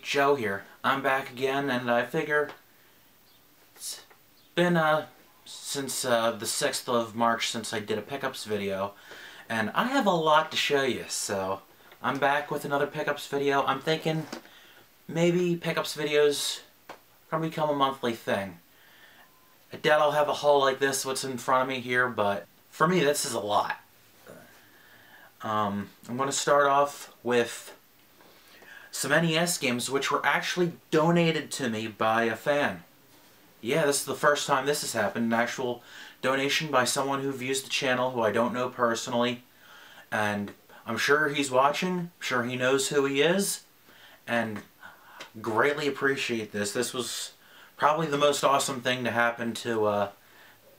Joe here. I'm back again, and I figure it's been since the 6th of March since I did a pickups video, and I have a lot to show you, so I'm back with another pickups video. I'm thinking maybe pickups videos are going to become a monthly thing. I doubt I'll have a haul like this, what's in front of me here, but for me this is a lot. I'm going to start off with some NES games which were actually donated to me by a fan. Yeah, this is the first time this has happened, an actual donation by someone who views the channel who I don't know personally. And I'm sure he's watching, I'm sure he knows who he is, and greatly appreciate this. This was probably the most awesome thing to happen to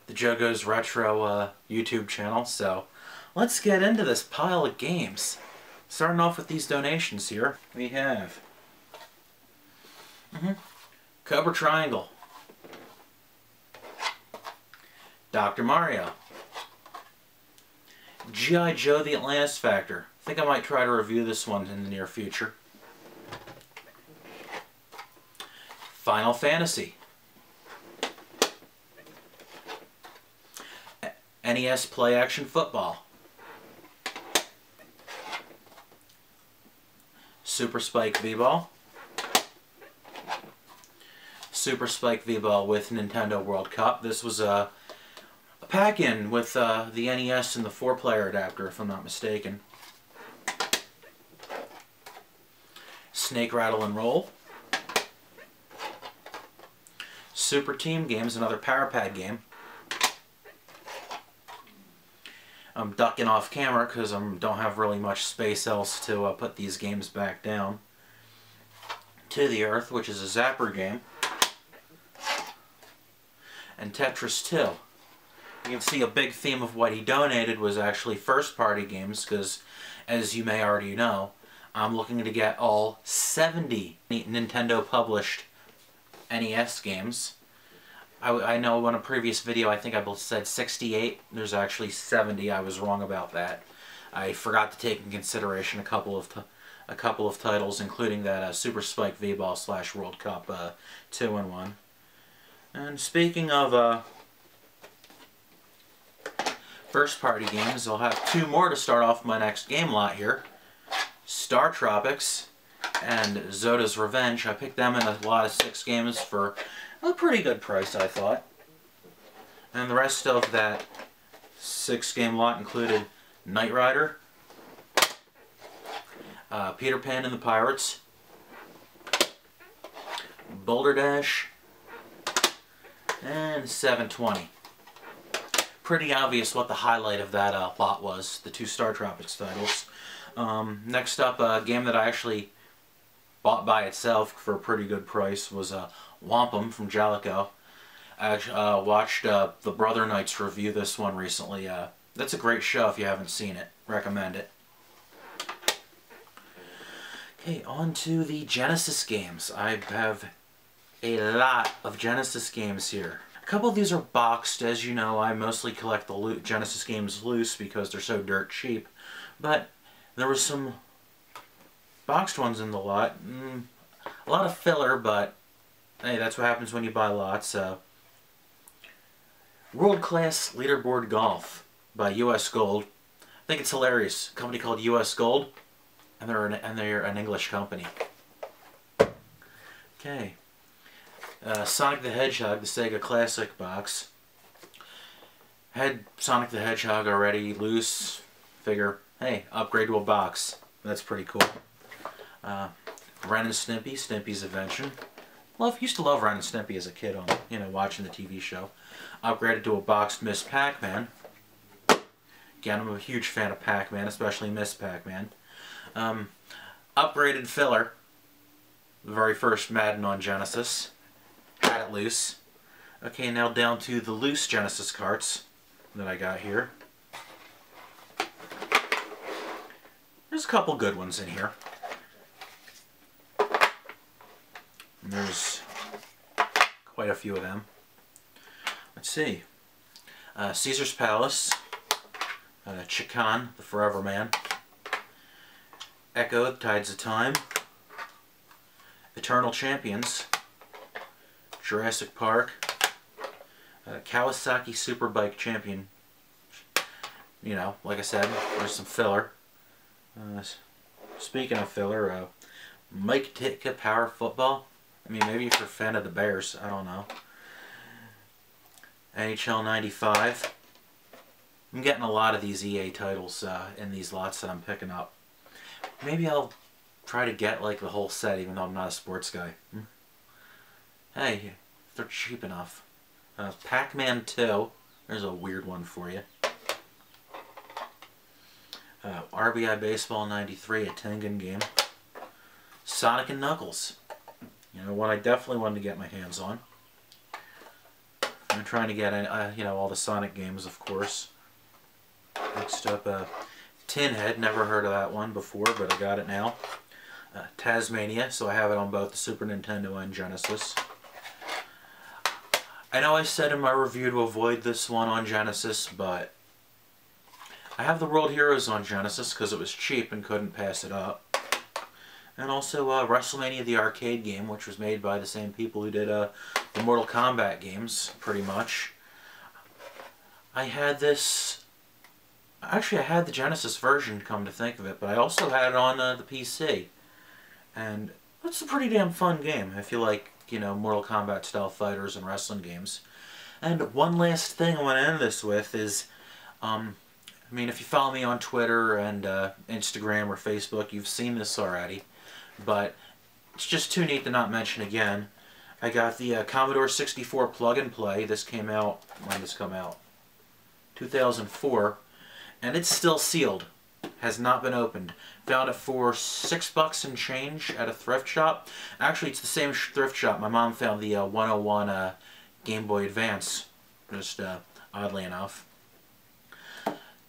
the Joe Goes Retro YouTube channel, so let's get into this pile of games. Starting off with these donations here, we have Cobra Triangle, Dr. Mario, G.I. Joe The Atlantis Factor. I think I might try to review this one in the near future. Final Fantasy, NES Play Action Football, Super Spike V-Ball, Super Spike V-Ball with Nintendo World Cup. This was a pack-in with the NES and the 4-player adapter, if I'm not mistaken. Snake Rattle and Roll, Super Team Games, another Power Pad game. I'm ducking off camera because I don't have really much space else to put these games back down. To the Earth, which is a Zapper game. And Tetris 2. You can see a big theme of what he donated was actually first-party games, because, as you may already know, I'm looking to get all 70 Nintendo-published NES games. I know in a previous video I think I said 68. There's actually 70. I was wrong about that. I forgot to take in consideration a couple of titles, including that Super Spike V-Ball / World Cup 2-in-1. And speaking of first-party games, I'll have two more to start off my next game lot here. Star Tropics and Zoda's Revenge. I picked them in a lot of 6 games for a pretty good price, I thought. And the rest of that 6-game lot included Knight Rider, Peter Pan and the Pirates, Boulder Dash, and 720. Pretty obvious what the highlight of that lot was, the 2 Star Tropics titles. Next up, a game that I actually bought by itself for a pretty good price was Wampum from Jalico. I watched the Brother Knights review this one recently. That's a great show if you haven't seen it. Recommend it. Okay, on to the Genesis games. I have a lot of Genesis games here. A couple of these are boxed. As you know, I mostly collect the Genesis games loose because they're so dirt cheap. But there were some boxed ones in the lot. A lot of filler, but hey, that's what happens when you buy lots. World Class Leaderboard Golf by US Gold. I think it's hilarious. A company called US Gold, and they're an English company. Okay. Sonic the Hedgehog, the Sega Classic box. Had Sonic the Hedgehog already loose. Figure, hey, upgrade to a box. That's pretty cool. Ren and Stimpy, Stimpy's Invention. Used to love Ren and Stimpy as a kid on, watching the TV show. Upgraded to a boxed Miss Pac-Man. Again, I'm a huge fan of Pac-Man, especially Miss Pac-Man. Upgraded filler. The very first Madden on Genesis. Had it loose. Okay, now down to the loose Genesis carts that I got here. There's a couple good ones in here. And there's quite a few of them. Let's see. Caesar's Palace, Chikan, the Forever Man, Echo, Tides of Time, Eternal Champions, Jurassic Park, Kawasaki Superbike Champion. You know, like I said, there's some filler. Speaking of filler, Mike Ditka Power Football. I mean, maybe if you're a fan of the Bears, I don't know. NHL 95. I'm getting a lot of these EA titles in these lots that I'm picking up. Maybe I'll try to get like the whole set, even though I'm not a sports guy. Hey, if they're cheap enough. Pac-Man 2. There's a weird one for you. RBI Baseball 93, a Tengen game. Sonic and Knuckles. You know, one I definitely wanted to get my hands on. I'm trying to get, you know, all the Sonic games, of course. Next up, Tin Head. Never heard of that one before, but I got it now. Tasmania, so I have it on both the Super Nintendo and Genesis. I know I said in my review to avoid this one on Genesis, but I have the World Heroes on Genesis because it was cheap and couldn't pass it up. And also WrestleMania the arcade game, which was made by the same people who did the Mortal Kombat games, pretty much. I had this... Actually, I had the Genesis version, come to think of it, but I also had it on the PC. And it's a pretty damn fun game if you like, you know, Mortal Kombat style fighters and wrestling games. And one last thing I want to end this with is, I mean, if you follow me on Twitter and Instagram or Facebook, you've seen this already, but it's just too neat to not mention again. I got the Commodore 64 plug-and-play. This came out, when did this come out? 2004, and it's still sealed. Has not been opened. Found it for $6 and change at a thrift shop. Actually, it's the same thrift shop. My mom found the 101 Game Boy Advance, just oddly enough.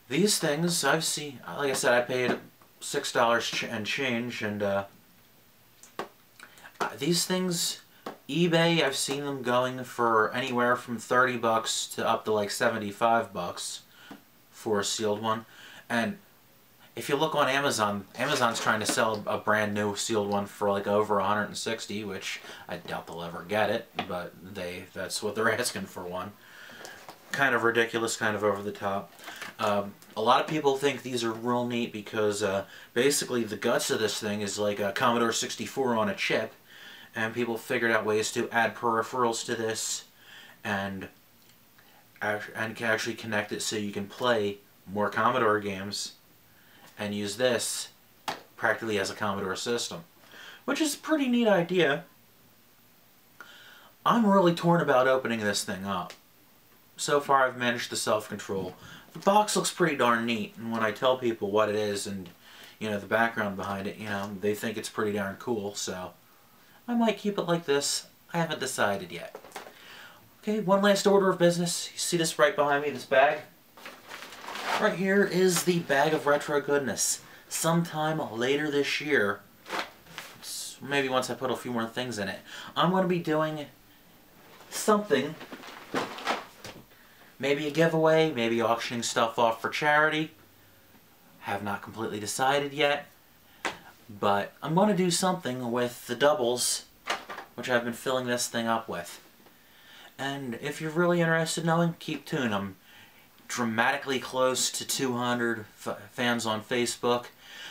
These things I've seen, like I said, I paid $6 and change, and these things, eBay, I've seen them going for anywhere from $30 to up to like $75 for a sealed one. And if you look on Amazon, Amazon's trying to sell a brand new sealed one for like over $160, which I doubt they'll ever get it, but that's what they're asking for one. Kind of ridiculous, kind of over the top. A lot of people think these are real neat because basically the guts of this thing is like a Commodore 64 on a chip, and people figured out ways to add peripherals to this and can actually connect it so you can play more Commodore games and use this practically as a Commodore system, which is a pretty neat idea. I'm really torn about opening this thing up. So far I've managed the self-control. The box looks pretty darn neat, and when I tell people what it is and, you know, the background behind it, you know, they think it's pretty darn cool, so I might keep it like this. I haven't decided yet. Okay, one last order of business. You see this right behind me, this bag? Right here is the bag of retro goodness. Sometime later this year, maybe once I put a few more things in it, I'm going to be doing something. Maybe a giveaway, maybe auctioning stuff off for charity. Have not completely decided yet. But I'm going to do something with the doubles, which I've been filling this thing up with. And if you're really interested in knowing, keep tuned. I'm dramatically close to 200 fans on Facebook.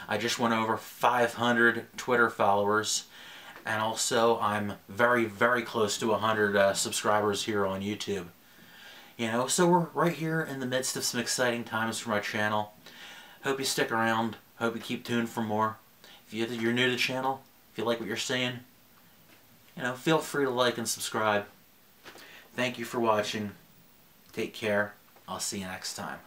I just went over 500 Twitter followers. And also, I'm very, very close to 100 subscribers here on YouTube. You know, so we're right here in the midst of some exciting times for my channel. Hope you stick around. Hope you keep tuned for more. If you're new to the channel, if you like what you're seeing, you know, feel free to like and subscribe. Thank you for watching. Take care. I'll see you next time.